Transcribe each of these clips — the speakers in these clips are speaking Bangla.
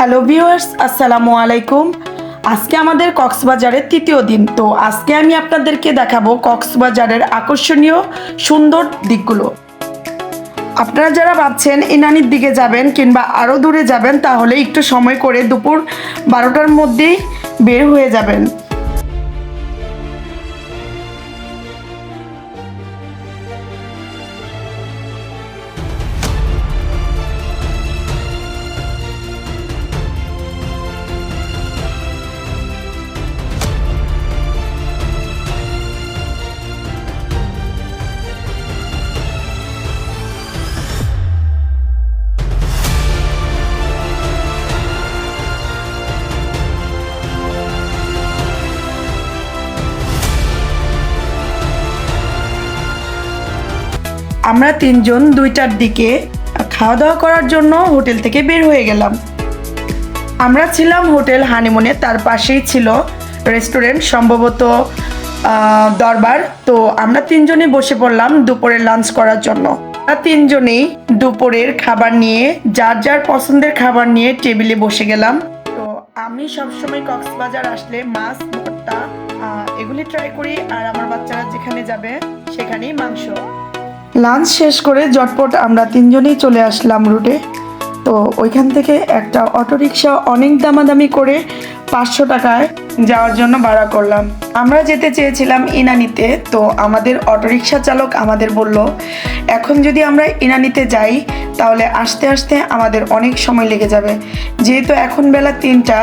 হ্যালো ভিউয়ার্স, আসসালামু আলাইকুম। আজকে আমাদের কক্সবাজারের তৃতীয় দিন। তো আজকে আমি আপনাদেরকে দেখাবো কক্সবাজারের আকর্ষণীয় সুন্দর দিকগুলো। আপনারা যারা ভাবছেন ইনানির দিকে যাবেন কিংবা আরও দূরে যাবেন, তাহলে একটু সময় করে দুপুর 12টার মধ্যেই বের হয়ে যাবেন। আমরা তিনজন 2টার দিকে খাওয়া দাওয়া করার জন্য হোটেল থেকে বের হয়ে গেলাম। আমরা ছিলাম হোটেল হানিমুনে, তার পাশেই ছিল রেস্টুরেন্ট, সম্ভবত দরবার। তো আমরা তিনজনই বসে পড়লাম দুপুরের লাঞ্চ করার জন্য। আমরা তিনজনেই দুপুরের খাবার নিয়ে যার যার পছন্দের খাবার নিয়ে টেবিলে বসে গেলাম। তো আমি সবসময় কক্সবাজার আসলে মাছ, ভর্তা এগুলি ট্রাই করি, আর আমার বাচ্চারা যেখানে যাবে সেখানেই মাংস। লাঞ্চ শেষ করে ঝটপট আমরা তিনজনেই চলে আসলাম রুটে। তো ওইখান থেকে একটা অটোরিকশা অনেক দামাদামি করে 500 টাকায় যাওয়ার জন্য ভাড়া করলাম। আমরা যেতে চেয়েছিলাম ইনানিতে। তো আমাদের অটোরিকশা চালক আমাদের বলল, এখন যদি আমরা ইনানিতে যাই তাহলে আসতে আসতে আমাদের অনেক সময় লেগে যাবে, যেহেতু এখন বেলা 3টা,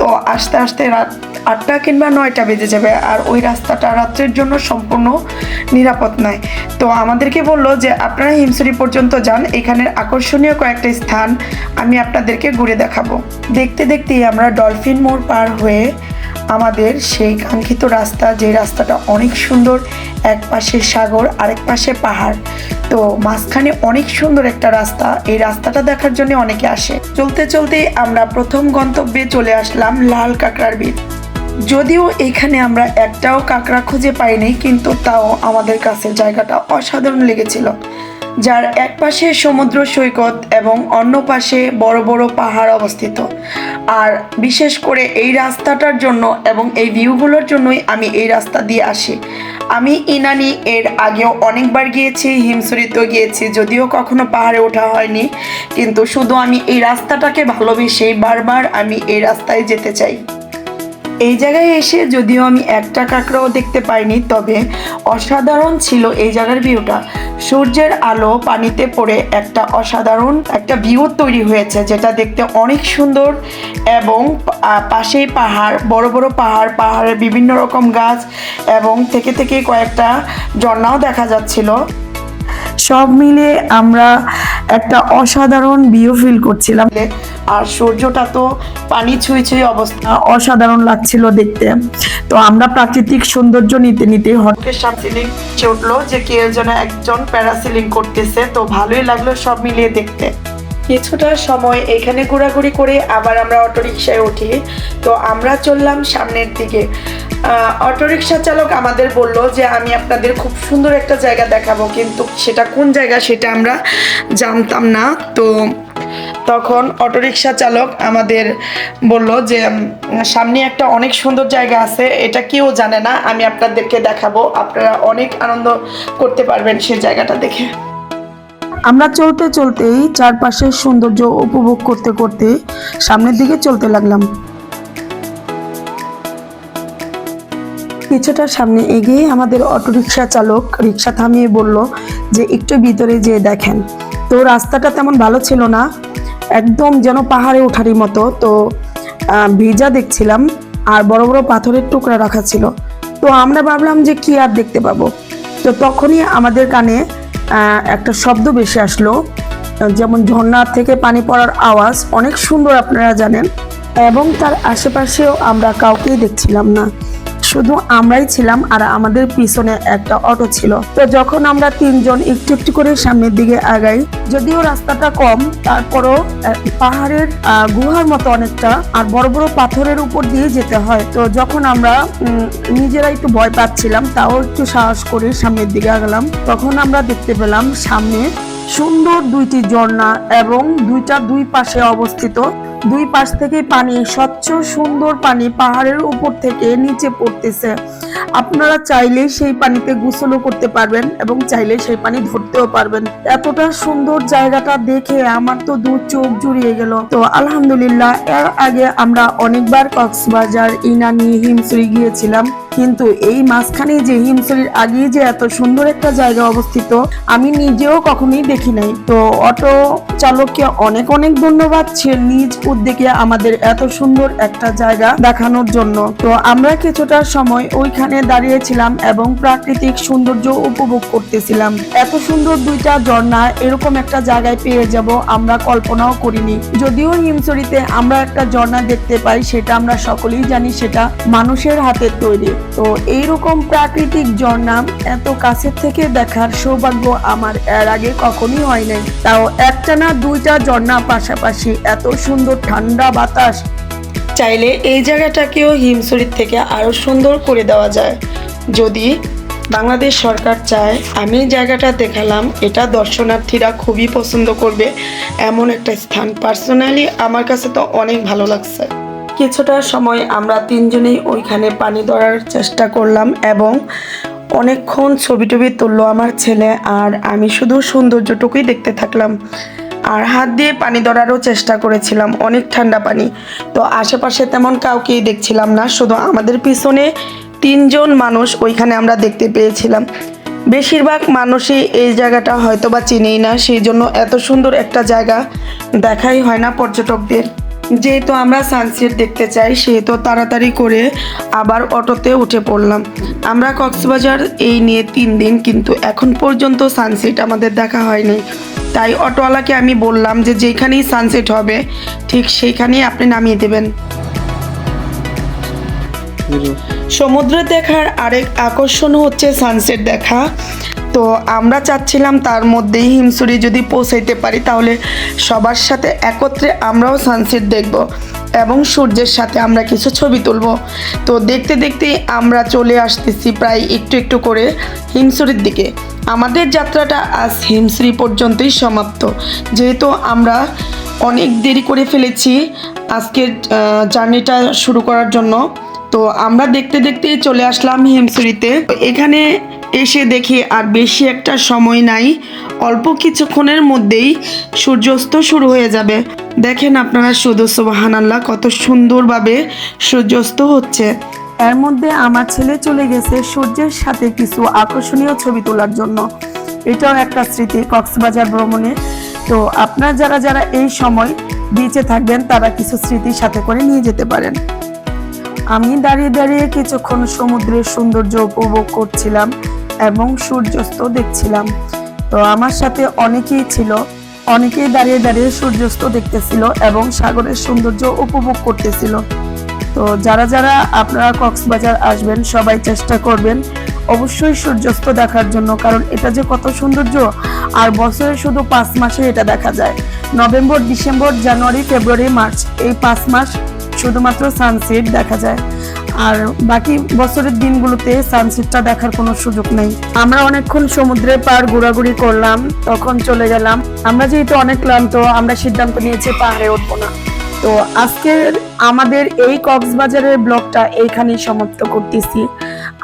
তো আস্তে আস্তে রাত 8টা কিংবা 9টা বেজে যাবে, আর ওই রাস্তাটা রাত্রের জন্য সম্পূর্ণ নিরাপদ নয়। তো আমাদেরকে বললো যে আপনারা হিমছড়ি পর্যন্ত যান, এখানের আকর্ষণীয় কয়েকটা স্থান আমি আপনাদেরকে ঘুরে দেখাবো। দেখতে দেখতেই আমরা ডলফিন মোড় পার হয়ে আমাদের সেই কাঙ্ক্ষিত রাস্তা, যে রাস্তাটা অনেক সুন্দর, এক পাশে সাগর আরেক পাশে পাহাড়, তো মাঝখানে অনেক সুন্দর একটা রাস্তা। এই রাস্তাটা দেখার জন্য অনেকে আসে। চলতে চলতে আমরা প্রথম গন্তব্যে চলে আসলাম লাল কাঁকড়ার বীচ। যদিও এখানে আমরা একটাও কাঁকড়া খুঁজে পাইনি, কিন্তু তাও আমাদের কাছে জায়গাটা অসাধারণ লেগেছিল, যার এক পাশে সমুদ্র সৈকত এবং অন্য পাশে বড় বড় পাহাড় অবস্থিত। আর বিশেষ করে এই রাস্তাটার জন্য এবং এই ভিউগুলোর জন্যই আমি এই রাস্তা দিয়ে আসি। আমি ইনানি এর আগেও অনেকবার গিয়েছি, হিমছড়িতেও গিয়েছি, যদিও কখনো পাহাড়ে ওঠা হয়নি, কিন্তু শুধু আমি এই রাস্তাটাকে ভালোবেসেই বারবার আমি এই রাস্তায় যেতে চাই। এই জায়গায় এসে যদিও আমি একটা কাঁকড়াও দেখতে পাইনি, তবে অসাধারণ ছিল এই জায়গার ভিউটা। সূর্যের আলো পানিতে পড়ে একটা অসাধারণ একটা ভিউ তৈরি হয়েছে, যেটা দেখতে অনেক সুন্দর। এবং পাশেই পাহাড়, বড় বড় পাহাড়, পাহাড়ের বিভিন্ন রকম গাছ, এবং থেকে থেকে কয়েকটা ঝর্ণাও দেখা যাচ্ছিল। সব মিলে আমরা একটা অসাধারণ ভিউ ফিল করছিলাম। আর সূর্যটা তো পানি ছুঁই ছুঁই অবস্থা, অসাধারণ লাগছিল দেখতে। তো আমরা প্রাকৃতিক সৌন্দর্য নিতে নিতে হঠাৎ সামনে উঠলো যে কেউ যেন একজন প্যারাসিলিং করতেছে। তো ভালোই লাগলো সব মিলিয়ে দেখতে। কিছুটা সময় এখানে ঘোরাঘুরি করে আবার আমরা অটোরিকশায় উঠি। তো আমরা চললাম সামনের দিকে। অটোরিকশা চালক আমাদের বলল যে আমি আপনাদের খুব সুন্দর একটা জায়গা দেখাবো, কিন্তু সেটা কোন জায়গা সেটা আমরা জানতাম না। তো তখন অটোরিকশা চালক আমাদের বলল যে সামনে একটা অনেক সুন্দর জায়গা আছে, এটা কেউ জানে না, আমি আপনাদেরকে দেখাবো, আপনারা অনেক আনন্দ করতে পারবেন সেই জায়গাটা দেখে। আমরা চলতে চলতেই চারপাশের সৌন্দর্য উপভোগ করতে করতে সামনের দিকে চলতে লাগলাম। কিছুটা সামনে এগিয়ে আমাদের অটোরিকশা চালক রিক্সা থামিয়ে বলল যে একটু ভিতরে যেয়ে দেখেন। তো রাস্তাটা তেমন ভালো ছিল না, একদম যেন পাহাড়ে ওঠারই মতো। তো ভিজা দেখছিলাম, আর বড় বড় পাথরের টুকরা রাখা ছিল। তো আমরা ভাবলাম যে কি আর দেখতে পাবো। তো তখনই আমাদের কানে একটা শব্দ ভেসে আসলো, যেমন ঝর্ণা থেকে পানি পড়ার আওয়াজ, অনেক সুন্দর, আপনারা জানেন। এবং তার আশেপাশেও আমরা কাউকেই দেখছিলাম না, শুধু আমরাই ছিলাম, আর আমাদের পিছনে একটা অটো ছিল। তো যখন আমরা তিনজন একটু একটু করে সামনের দিকে আগাই, যদিও রাস্তাটা কম, তারপরও পাহাড়ের গুহার মতো অনেকটা, আর বড় বড় পাথরের উপর দিয়ে যেতে হয়। তো যখন আমরা নিজেরা একটু ভয় পাচ্ছিলাম, তাও একটু সাহস করে সামনের দিকে আগালাম, তখন আমরা দেখতে পেলাম সামনে সুন্দর দুইটি ঝর্ণা এবং দুই পাশে অবস্থিত দুই পাশ থেকে পানি, স্বচ্ছ সুন্দর পানি পাহাড়ের উপর থেকে নিচে পড়তেছে। আপনারা চাইলে সেই পানিতে গোসলও করতে পারবেন এবং চাইলে সেই পানি ধরতেও পারবেন। এতটা সুন্দর জায়গাটা দেখে আমার তো দু চোখ জুড়িয়ে গেল। তো আলহামদুলিল্লাহ, এর আগে আমরা অনেকবার কক্সবাজার, ইনানি, হিমছড়ি গিয়েছিলাম, কিন্তু এই মাঝখানে যে হিমছড়ির আগে যে এত সুন্দর একটা জায়গা অবস্থিত আমি নিজেও কখনোই দেখি নাই। তো অটো চালককে অনেক অনেক ধন্যবাদ, সে নিজ উদ্যোগে আমাদের এত সুন্দর একটা জায়গা দেখানোর জন্য। তো আমরা কিছুটা সময় ওইখানে দাঁড়িয়েছিলাম এবং প্রাকৃতিক সৌন্দর্য উপভোগ করতেছিলাম। এত সুন্দর দুইটা ঝর্ণা এরকম একটা জায়গায় পেয়ে যাব আমরা কল্পনাও করিনি। যদিও হিমছড়িতে আমরা একটা ঝর্ণা দেখতে পাই, সেটা আমরা সকলেই জানি সেটা মানুষের হাতের তৈরি। তো এইরকম প্রাকৃতিক ঝর্ণা এত কাছের থেকে দেখার সৌভাগ্য আমার এর আগে কখনোই হয় নাই। তাও একটা না দুইটা ঝর্ণা পাশাপাশি, এত সুন্দর ঠান্ডা বাতাস। চাইলে এই জায়গাটাকেও হিমছড়ির থেকে আরো সুন্দর করে দেওয়া যায় যদি বাংলাদেশ সরকার চায়। আমি জায়গাটা দেখালাম, এটা দর্শনার্থীরা খুবই পছন্দ করবে এমন একটা স্থান। পার্সোনালি আমার কাছে তো অনেক ভালো লাগছে। কিছুটা সময় আমরা তিনজনেই ওইখানে পানি ধরার চেষ্টা করলাম এবং অনেকক্ষণ ছবি টবি তুললো আমার ছেলে, আর আমি শুধু সৌন্দর্যটুকুই দেখতে থাকলাম আর হাত দিয়ে পানি ধরারও চেষ্টা করেছিলাম। অনেক ঠান্ডা পানি। তো আশেপাশে তেমন কাউকেই দেখছিলাম না, শুধু আমাদের পিছনে তিনজন মানুষ ওইখানে আমরা দেখতে পেয়েছিলাম। বেশিরভাগ মানুষই এই জায়গাটা হয়তো বা চিনেই না, সেই জন্য এত সুন্দর একটা জায়গা দেখাই হয় না পর্যটকদের। যেহেতু আমরা সানসেট দেখতে চাই, সেহেতু তাড়াতাড়ি করে আবার অটোতে উঠে পড়লাম। আমরা কক্সবাজার এই নিয়ে 3 দিন, কিন্তু এখন পর্যন্ত সানসেট আমাদের দেখা হয়নি। তাই অটোওয়ালাকে আমি বললাম যে যেখানেই সানসেট হবে ঠিক সেইখানেই আপনি নামিয়ে দেবেন। সমুদ্র দেখার আরেক আকর্ষণ হচ্ছে সানসেট দেখা। তো আমরা চাচ্ছিলাম তার মধ্যেই হিমছড়ি যদি পৌঁছাইতে পারি তাহলে সবার সাথে একত্রে আমরাও সানসেট দেখব এবং সূর্যের সাথে আমরা কিছু ছবি তুলব। তো দেখতে দেখতে আমরা চলে আসতেছি প্রায় একটু একটু করে হিমছড়ির দিকে। আমাদের যাত্রাটা আজ হিমছড়ি পর্যন্তই সমাপ্ত, যেহেতু আমরা অনেক দেরি করে ফেলেছি আজকের জার্নিটা শুরু করার জন্য। তো আমরা দেখতে দেখতে চলে আসলাম হিমছড়িতে। এখানে এসে দেখি আর বেশি একটা সময় নাই, অল্প কিছুক্ষণের মধ্যেই সূর্যাস্ত শুরু হয়ে যাবে। দেখেন আপনারা শুধু, সুবহানাল্লাহ, কত সুন্দরভাবে সূর্যাস্ত হচ্ছে। এর মধ্যে আমার ছেলে চলে গেছে সূর্যের সাথে কিছু আকর্ষণীয় ছবি তোলার জন্য। এটাও একটা স্মৃতি কক্সবাজার ভ্রমণে। তো আপনারা যারা যারা এই সময় বিচে থাকবেন তারা কিছু স্মৃতি সাথে করে নিয়ে যেতে পারেন। আমি দাঁড়িয়ে দাঁড়িয়ে কিছুক্ষণ সমুদ্রের সৌন্দর্য উপভোগ করছিলাম এবং সূর্যাস্ত দেখছিলাম। তো আমার সাথে অনেকেই ছিল, অনেকেই দাঁড়িয়ে দাঁড়িয়ে সূর্যাস্ত দেখতেছিল এবং সাগরের সৌন্দর্য উপভোগ করতেছিল। তো যারা যারা আপনারা কক্সবাজার আসবেন সবাই চেষ্টা করবেন অবশ্যই সূর্যাস্ত দেখার জন্য, কারণ এটা যে কত সৌন্দর্য। আর বছরে শুধু 5 মাসে এটা দেখা যায়, নভেম্বর, ডিসেম্বর, জানুয়ারি, ফেব্রুয়ারি, মার্চ, এই 5 মাস শুধুমাত্র সানসেট দেখা যায়। আর বাকি বছরের দিনগুলোতে সানসেটটা দেখার কোনো সুযোগ নেই। আমরা অনেকক্ষণ সমুদ্রের পার ঘোরাঘুরি করলাম, তখন চলে গেলাম। আমরা যেহেতু অনেক ক্লান্ত, আমরা সিদ্ধান্ত নিয়েছি পাহাড়ে উঠবো না। তো আজকের আমাদের এই কক্সবাজারের ব্লগটা এইখানেই সমাপ্ত করতেছি।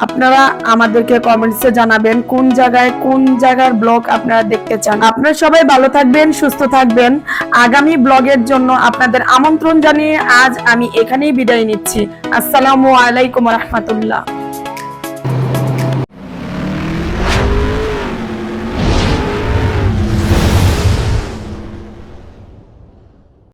আপনারা আমাদেরকে কমেন্টসে জানাবেন কোন জায়গার ব্লগ আপনারা দেখতে চান। আপনারা সবাই ভালো থাকবেন, সুস্থ থাকবেন। আগামী ব্লগের জন্য আপনাদের আমন্ত্রণ জানিয়ে আজ আমি এখানেই বিদায় নিচ্ছি। আসসালামু আলাইকুম রাহমাতুল্লাহ।